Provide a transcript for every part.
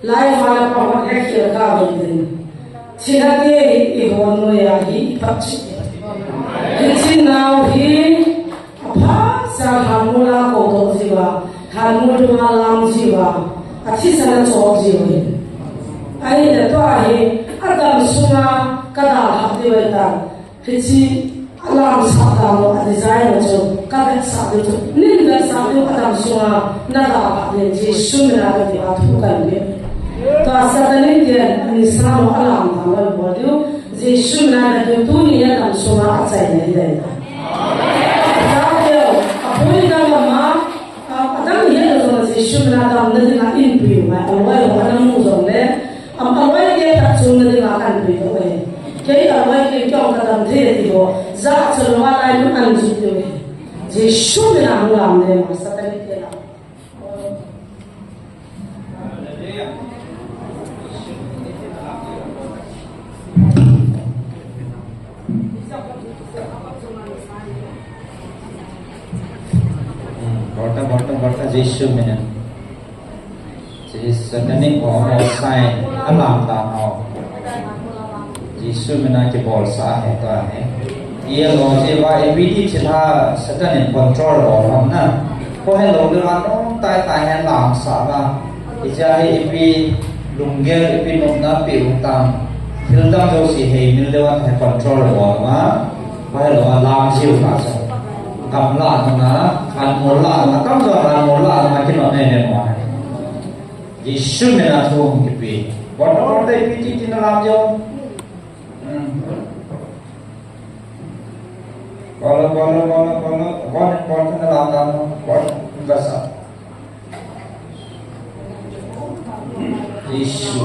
lai mana pahon ekir ka bendin chinate ihon no ya hi pachi chinau hi apa sa hamula ko do jiwa hamudu malam jiwa achi sana cho jiwa ai da to ai adam sunga kada hapde weta hichi alam sa mo design cho kada sa do nin da sa do adam sunga na da hapde ji sumina da ti athu kan be to asatani de ni samo alam ta wa bodu ji sumina da tu ni ya adam sunga achai nei dai apoi da ma adam ye do ji sumina da na na in pi ma alwai wa na mu zo le am alwai ke ta chung na da kan pi do e ke alwai ke kyong ka dam the ti bo za chul wa lai nu an ji do e ji sumina mu lam ne ma satani ke la Borta Yesu mena Yesu nani ko sai alam ta ho Yesu mena ke bol sa hai to hai ye lo je ba abd chha satan control ho ham na ko hai lo de la no tai tai han lam sa ba ija hai ipi lungge ipi nom na pi utang thil dam do si hai nil de wa control ho ma hai lo lam siu ka sa cầm lạ mà ăn một lạ mà cắm giờ ăn một lạ mà cái này này mà chỉ suy mình là thôi cái gì bọn nó đây cái gì nó làm cho con nó làm đâu con ra sao chỉ suy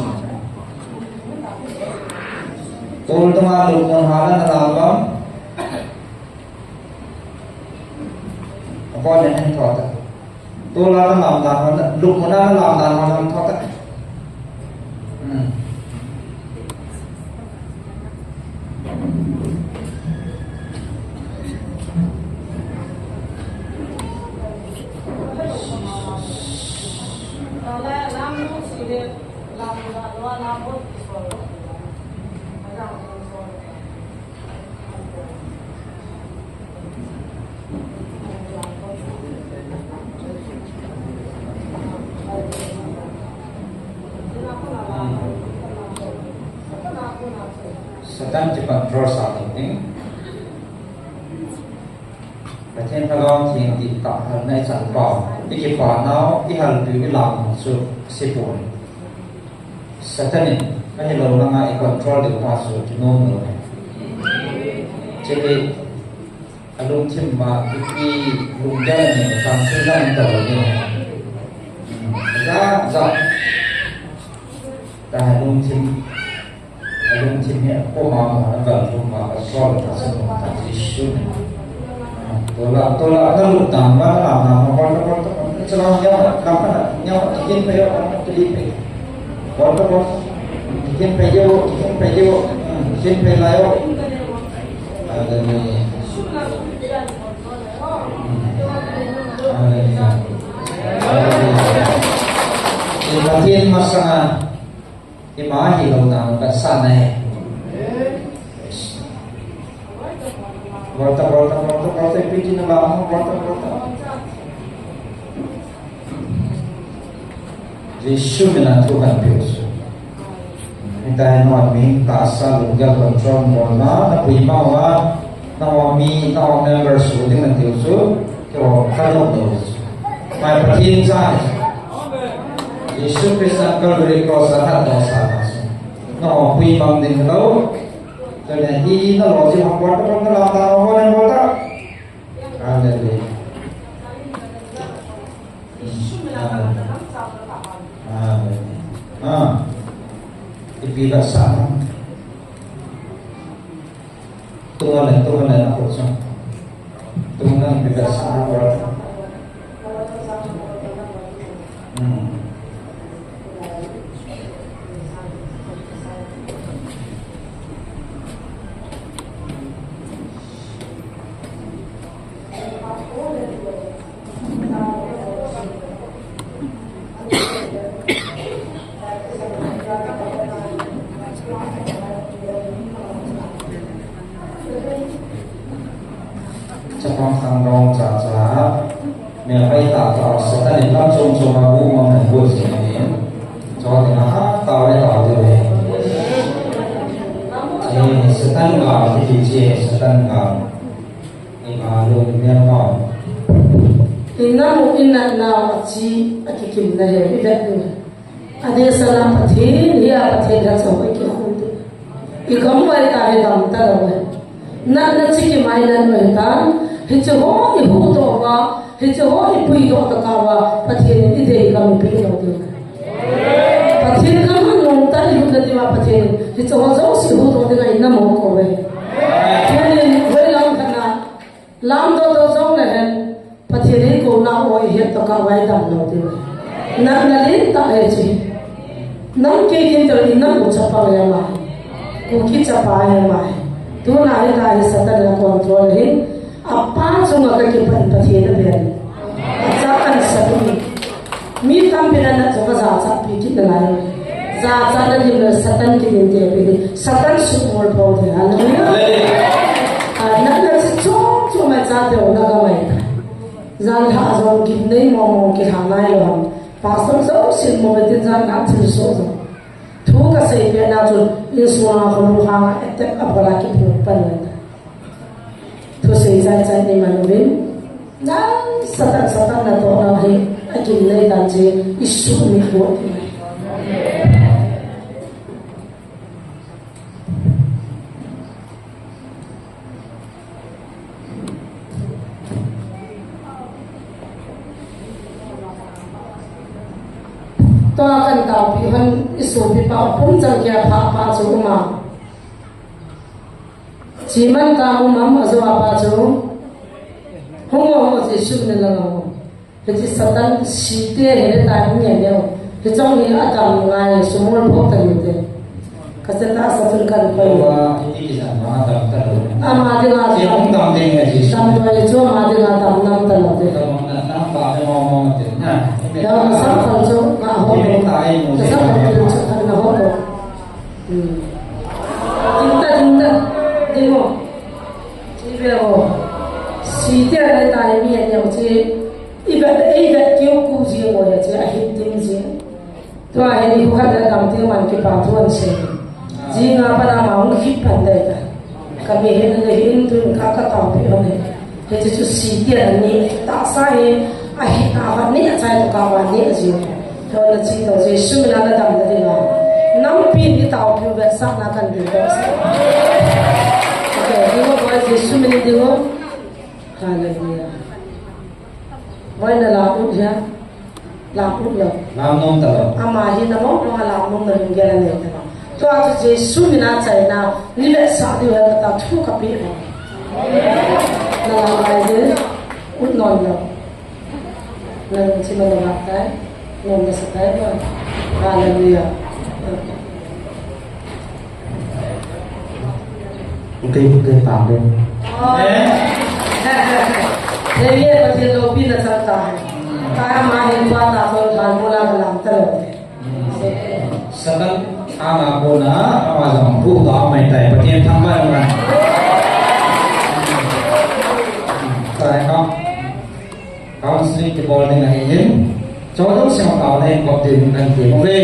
tôi mà lúc còn hà nó làm lắm con này anh thoát tôi là nó làm đàn nó lục nó làm đàn nó làm thoát đấy Setan cepat control ini. Perhatian kalau yang tidak hanya cantik, ini panau, ini hal itu lam masuk sepuluh. Setan ini, ini lalu nama control di masuk di nomor. Jadi, alung cuma ini lunggan ini sampai nanti ini. Zat, dah alung cuma alung cuma kau mahu agak cuma asal asal tak isu. Tolak lalu tambah lama kalau celana nyawa bikin peyo kelip. Kalau bikin peyo bikin pelayo ada ni. Latihan masalah imahi lautang bersana. Volta pedindo lá, volta. Yesus menan Tuhan Yesus. Kita hendak minta asal lugar kontrol bola, tapi mawa nawami members dengan Yesus, kalau terus. Mai perhatian saya. Yesus Kristus beri kuasa dosa. Nawami mangding lalu. Jadi nó lo gì học quán nó làm tao có nên có đó đây vì là sao tôi là học xong tôi là vì là sao trông trông mà bu mà mình buổi sáng này cho thì nó hát tao đấy tao từ về thì sự tăng vào thì chỉ sự tăng vào thì mà luôn nêu vào inna mu inna na chi akikim na he bidat ni ade salam pathi liya pathi da so ke khud ikam mai ta he dam ta la na chi ki mai na no ta hi cho ho i hu to wa hi cho ho i pui do ta ka wa pathi ni de ka mi pi do de pathi ka ma no ta hi da di wa pathi hi cho ho zo si hu do de ga inna mo ko we ni we lam kana lam do do zo na he pathiri ko na oi he to ka vai dam lo de na na le ta he chi nam ke kin to in na ko chapa ya ma ko ki chapa ya ma tu na he ta he satan na control he apa sunga ka ki pan pathiri na be cha kan sabu mi tam pe na cha za cha pi ki na la za cha na lim na satan ki nin de pe satan su mol po de na na cho ma cha de na ga mai zan ha zon ki nei mo mo ki ha nai lo pastor so sin mo be zan na thil so so thu ka sei pe na chu in so na ko lu ha et a bala ki pu pan na thu sei zai zai nei man be na satan na to na he a ki nei dan je isu mi ko to kan tao pi han isu pi pa pum chang kya pa chu ma chi man ta mu mam azo pa chu hong ho ji shu ne la ho he ji satan si te he ta ni ne le he chong ni a kam ngai su mo pho ta ni te ka se ta sa fil kan ko wa ini bisa mana dalam terus ama de ga si hong tam ding ya si tam do ye cho ma de ga tam nam ta la de nam pa de mo de na da sa khal cho ga ho ini tai mo sa de khal cho na ho ho tinta dingo chi be ho si te la ta ni mi ya chi iba kyo ku ji mo ya chi a hit tim ji to a ni ko ha da kam te man ki pa thuan se ji nga pa na ma ong hit pan dai ta ka me he na hin tu ka ta pi ho ne he chu si te ni ta sa he a hit a ha ni a chai to ka wa ni a ji to na chi to je shu na na dam da ni na nam pi ni ta pi ve sa na kan bi do sa okay ni mo ba je shu ni de ho hallelujah moi na la u ja la u lo nam nom ta lo ama hi na mo no la mo na nge la ne ta to a je su mi na chai na ni le sa di ha ta thu ka pi ha na la ai de u non lo na chi ma na ta no na sa ta ba hallelujah cái phạm lên thế ये बच्चे लोग भी न चलता है तारा माँ हिंदू आता तो बाल बोला बुलाता रहते satan ama ko na awazang bu da mai tai patien thang ba ma tai ha counseling ke bol ding hai hin cho dong xiao tao nei ko tin kan ti mo ve